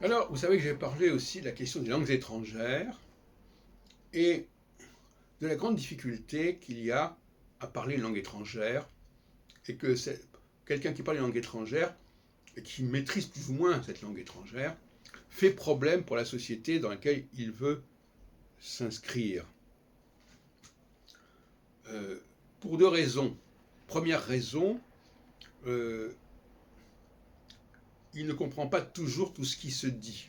Alors, vous savez que j'ai parlé aussi de la question des langues étrangères et de la grande difficulté qu'il y a à parler une langue étrangère et que c'est quelqu'un qui parle une langue étrangère et qui maîtrise plus ou moins cette langue étrangère fait problème pour la société dans laquelle il veut s'inscrire. Pour deux raisons. Première raison, il ne comprend pas toujours tout ce qui se dit.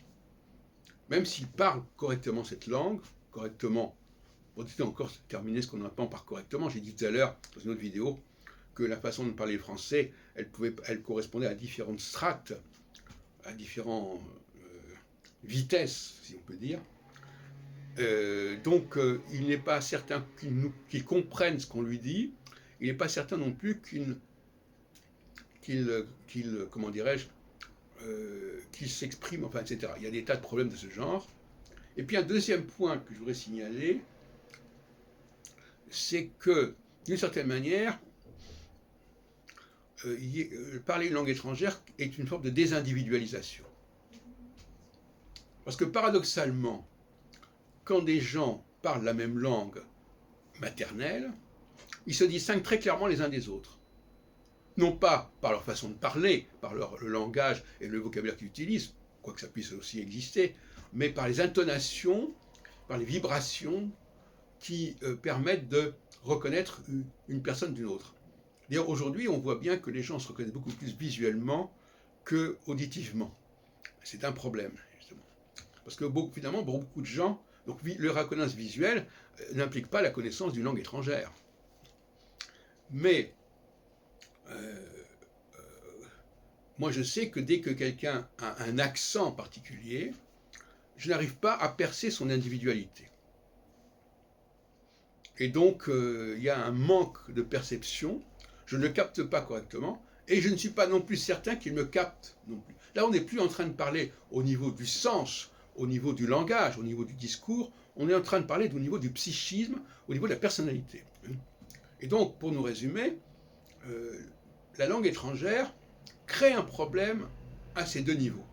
Même s'il parle correctement cette langue, correctement, pour encore terminer ce qu'on entend par correctement, j'ai dit tout à l'heure dans une autre vidéo que la façon de parler français, elle correspondait à différentes strates, à différentes vitesses, si on peut dire. Donc, il n'est pas certain qu'il comprenne ce qu'on lui dit. Il n'est pas certain non plus comment dirais-je, qu'il s'exprime, enfin, etc. Il y a des tas de problèmes de ce genre. Et puis un deuxième point que je voudrais signaler, c'est que, d'une certaine manière, parler une langue étrangère est une forme de désindividualisation. Parce que paradoxalement, quand des gens parlent la même langue maternelle, ils se distinguent très clairement les uns des autres. Non pas par leur façon de parler, par le langage et le vocabulaire qu'ils utilisent, quoique ça puisse aussi exister, mais par les intonations, par les vibrations qui permettent de reconnaître une personne d'une autre. D'ailleurs, aujourd'hui, on voit bien que les gens se reconnaissent beaucoup plus visuellement qu'auditivement. C'est un problème, justement. Parce que finalement, beaucoup de gens, donc le reconnaissance visuelle n'implique pas la connaissance d'une langue étrangère. Mais moi, je sais que dès que quelqu'un a un accent particulier, je n'arrive pas à percer son individualité. Et donc, il y a un manque de perception, je ne le capte pas correctement, et je ne suis pas non plus certain qu'il me capte non plus. Là, on n'est plus en train de parler au niveau du sens, au niveau du langage, au niveau du discours, on est en train de parler au niveau du psychisme, au niveau de la personnalité. Et donc, pour nous résumer, la langue étrangère crée un problème à ces deux niveaux.